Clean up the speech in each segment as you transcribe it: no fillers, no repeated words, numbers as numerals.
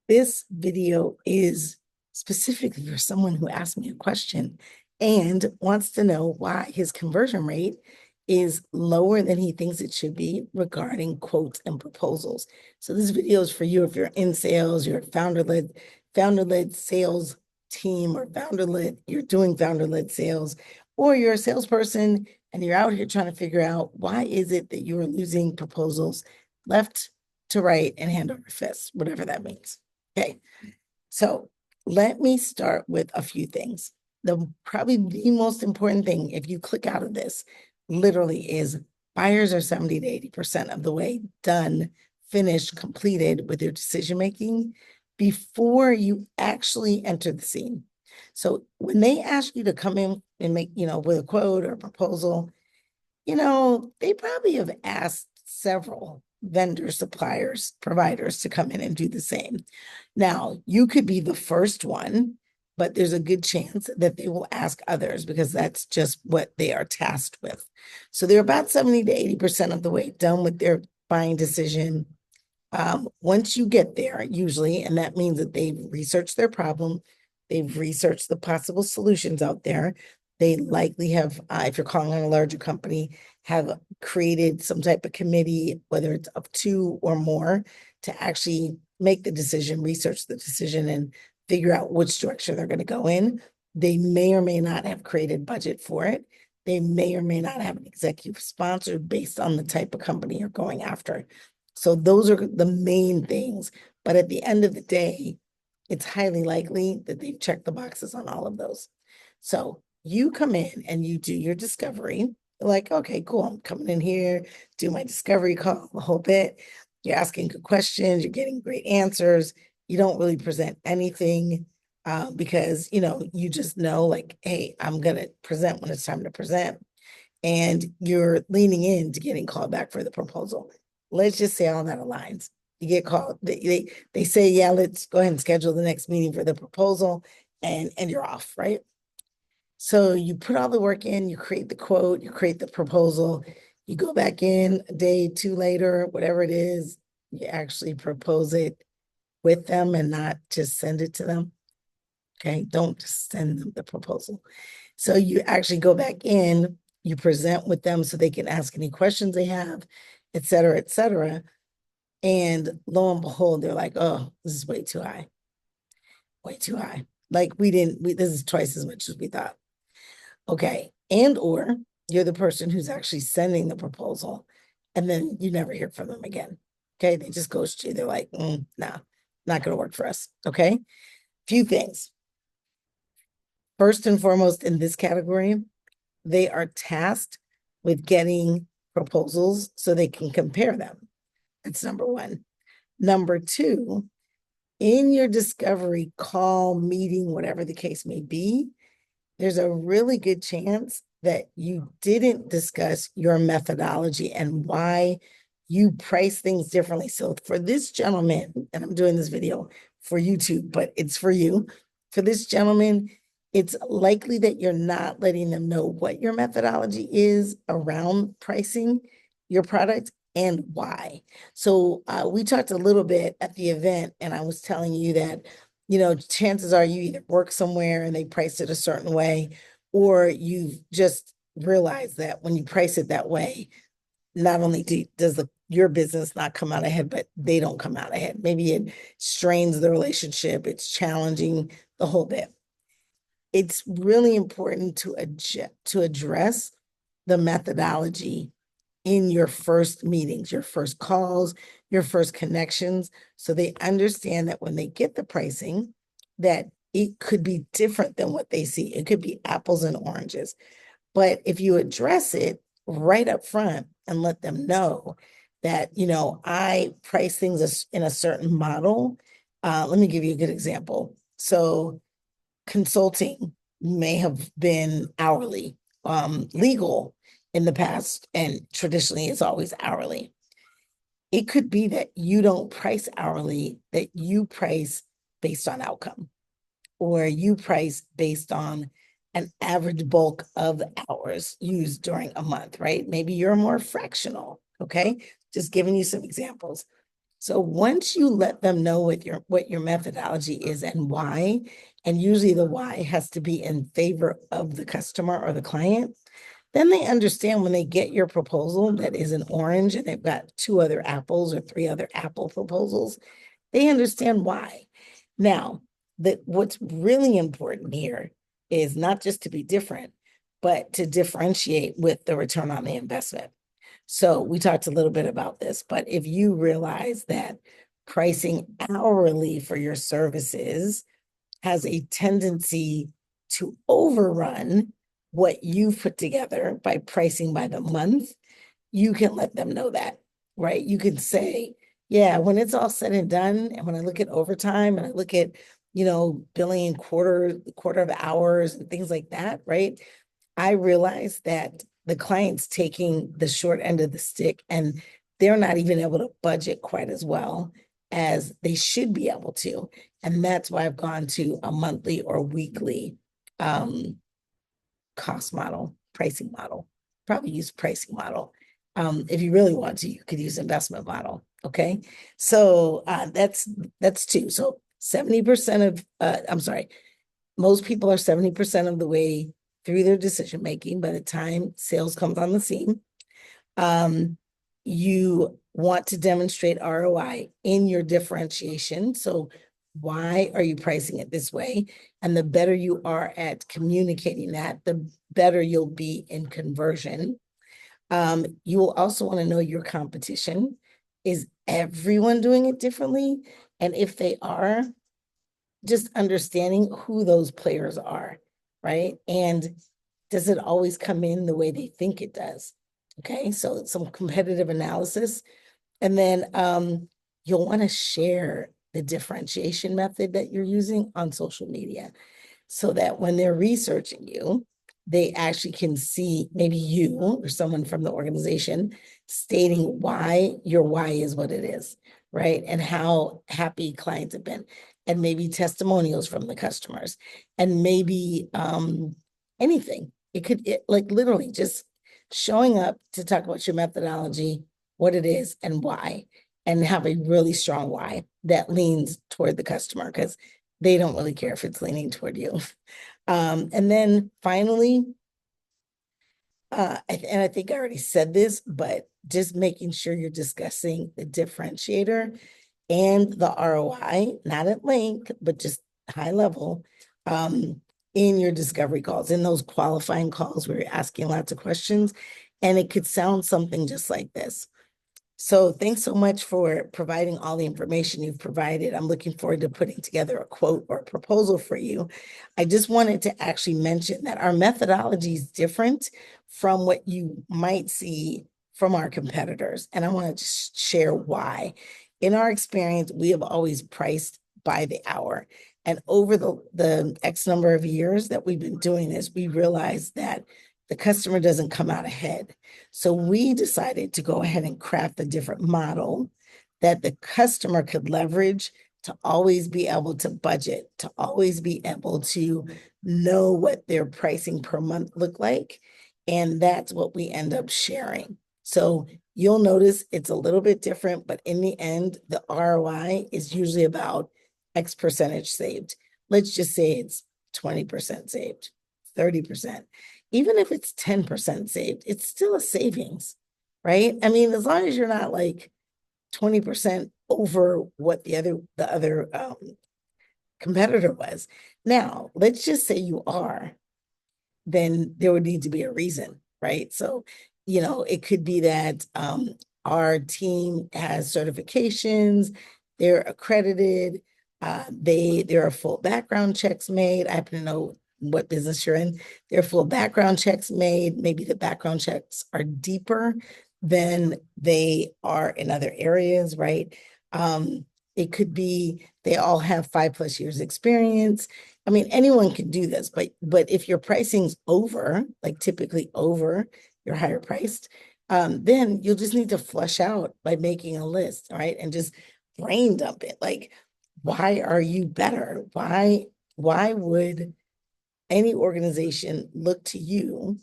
This video is specifically for someone who asked me a question and wants to know why his conversion rate is lower than he thinks it should be regarding quotes and proposals. So this video is for you if you're in sales, you're a founder-led sales team, or you're doing founder-led sales, or you're a salesperson and you're out here trying to figure out why is it that you're losing proposals left to right and hand over fist, whatever that means. Okay, so let me start with a few things. Probably the most important thing, if you click out of this, literally is buyers are 70 to 80% of the way done, finished, completed with your decision making before you actually enter the scene. So when they ask you to come in and make, with a quote or a proposal, they probably have asked several vendors, suppliers, providers to come in and do the same. Now, you could be the first one, but there's a good chance that they will ask others because that's just what they are tasked with. So they're about 70 to 80% of the way done with their buying decision. Once you get there, usually, and that means that they've researched their problem, they've researched the possible solutions out there. They likely have, if you're calling on a larger company, have created some type of committee, whether it's of two or more, to actually make the decision, research the decision, and figure out which direction they're going to go in. They may or may not have created budget for it. They may or may not have an executive sponsor based on the type of company you're going after. So those are the main things. But at the end of the day, it's highly likely that they've checked the boxes on all of those. So you come in and you do your discovery. Like, okay, cool. I'm coming in here, do my discovery call, the whole bit. You're asking good questions, you're getting great answers. You don't really present anything because, you just know, like, hey, I'm going to present when it's time to present. And you're leaning into getting called back for the proposal. Let's just say all that aligns. You get called, they say, yeah, let's go ahead and schedule the next meeting for the proposal, and you're off, right? So you put all the work in, you create the quote, you create the proposal, you go back in a day, two later, whatever it is, you actually propose it with them and not just send it to them. Okay, don't just send them the proposal. So you actually go back in, you present with them so they can ask any questions they have, et cetera, et cetera. And lo and behold, they're like, oh, this is way too high, way too high. Like this is twice as much as we thought. Okay. And or you're the person who's actually sending the proposal and then you never hear from them again. Okay. They just ghost you. They're like, nah, not going to work for us. Okay. Few things. First and foremost, in this category, they are tasked with getting proposals so they can compare them. That's number one. Number two, in your discovery call, meeting, whatever the case may be, there's a really good chance that you didn't discuss your methodology and why you price things differently. So for this gentleman, and I'm doing this video for YouTube, but it's for you. For this gentleman, it's likely that you're not letting them know what your methodology is around pricing your product and why. So we talked a little bit at the event, and I was telling you that, chances are you either work somewhere and they price it a certain way, or you've just realized that when you price it that way, not only does your business not come out ahead, but they don't come out ahead. Maybe it strains the relationship, it's challenging, the whole bit. It's really important to address the methodology in your first meetings, your first calls, your first connections, so they understand that when they get the pricing, that it could be different than what they see. It could be apples and oranges. But if you address it right up front and let them know that, I price things in a certain model. Let me give you a good example. So consulting may have been hourly, legal in the past, and traditionally it's always hourly. It could be that you don't price hourly, that you price based on outcome, or you price based on an average bulk of hours used during a month, right? Maybe you're more fractional, okay? Just giving you some examples. So once you let them know what your methodology is and why, and usually the why has to be in favor of the customer or the client, then they understand when they get your proposal that is an orange and they've got two other apples or three other apple proposals, they understand why. Now, what's really important here is not just to be different, but to differentiate with the return on the investment. So we talked a little bit about this, but if you realize that pricing hourly for your services has a tendency to overrun what you've put together by pricing by the month, you can let them know that, right? You can say, yeah, when it's all said and done, and when I look at overtime and I look at, billing quarter of hours and things like that, right? I realize that the client's taking the short end of the stick and they're not even able to budget quite as well as they should be able to. And that's why I've gone to a monthly or weekly cost model, pricing model. Probably use pricing model. If you really want to, you could use investment model. Okay. So that's two. So 70% of I'm sorry, most people are 70% of the way through their decision making by the time sales comes on the scene. You want to demonstrate ROI in your differentiation. So why are you pricing it this way? And the better you are at communicating that, the better you'll be in conversion. You will also want to know your competition. Is everyone doing it differently? And if they are, just understanding who those players are, right? And does it always come in the way they think it does? Okay, so some competitive analysis. And then you'll want to share the differentiation method that you're using on social media so that when they're researching you, they actually can see maybe you or someone from the organization stating why your why is what it is, right? And how happy clients have been, and maybe testimonials from the customers, and maybe anything. Like literally just showing up to talk about your methodology, what it is, and why, and have a really strong why that leans toward the customer because they don't really care if it's leaning toward you. And then finally, and I think I already said this, but just making sure you're discussing the differentiator and the ROI, not at length, but just high level, in your discovery calls, in those qualifying calls where you're asking lots of questions. And it could sound something just like this. So thanks so much for providing all the information you've provided. I'm looking forward to putting together a quote or a proposal for you. I just wanted to actually mention that our methodology is different from what you might see from our competitors. And I want to just share why. In our experience, we have always priced by the hour. And over the X number of years that we've been doing this, we realized that the customer doesn't come out ahead. So we decided to go ahead and craft a different model that the customer could leverage to always be able to budget, to always be able to know what their pricing per month look like. And that's what we end up sharing. So you'll notice it's a little bit different, but in the end, the ROI is usually about X percentage saved. Let's just say it's 20% saved, 30%. Even if it's 10% saved, it's still a savings, right? I mean, as long as you're not like 20% over what the other competitor was. Now, let's just say you are, then there would need to be a reason, right? So, it could be that our team has certifications, they're accredited, there are full background checks made. I happen to know what business you're in. There are full background checks made. Maybe the background checks are deeper than they are in other areas, right? It could be they all have 5+ years experience. I mean, anyone can do this, but if your pricing's over, like typically over your higher priced, then you'll just need to flush out by making a list, right? And just brain dump it. Like, why are you better? Why would any organization look to you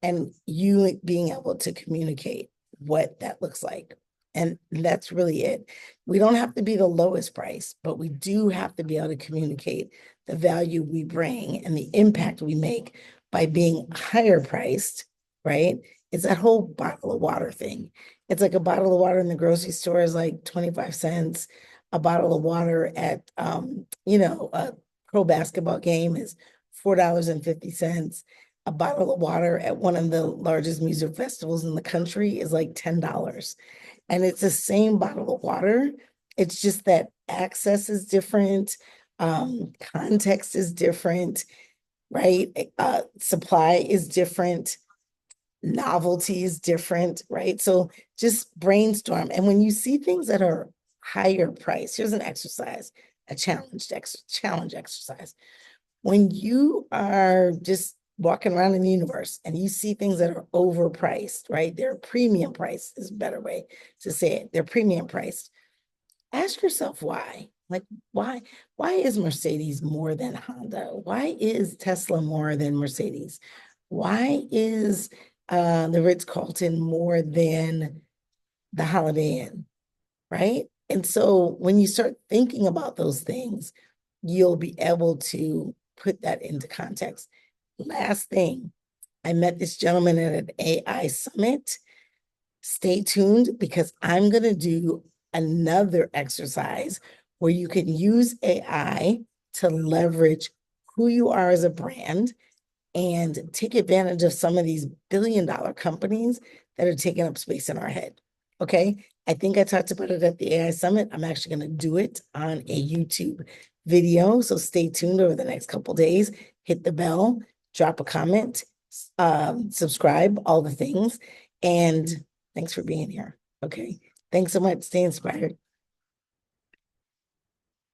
and you being able to communicate what that looks like? And that's really it. We don't have to be the lowest price, but we do have to be able to communicate the value we bring and the impact we make by being higher priced, right? It's that whole bottle of water thing. It's like a bottle of water in the grocery store is like 25 cents. A bottle of water at a pro basketball game is $4.50. A bottle of water at one of the largest music festivals in the country is like $10. And it's the same bottle of water. It's just that access is different, context is different, right? Supply is different, novelty is different, right? So just brainstorm. And when you see things that are higher price, here's an exercise, a challenge exercise. When you are just walking around in the universe and you see things that are overpriced, right? They're premium priced is a better way to say it. They're premium priced. Ask yourself why. Like, why is Mercedes more than Honda? Why is Tesla more than Mercedes? Why is the Ritz-Carlton more than the Holiday Inn? Right? And so when you start thinking about those things, you'll be able to put that into context. Last thing, I met this gentleman at an AI summit. Stay tuned because I'm going to do another exercise where you can use AI to leverage who you are as a brand and take advantage of some of these billion-dollar companies that are taking up space in our head. Okay. I think I talked about it at the AI Summit. I'm actually going to do it on a YouTube video. So stay tuned over the next couple days. Hit the bell, drop a comment, subscribe, all the things. And thanks for being here. Okay. Thanks so much. Stay inspired.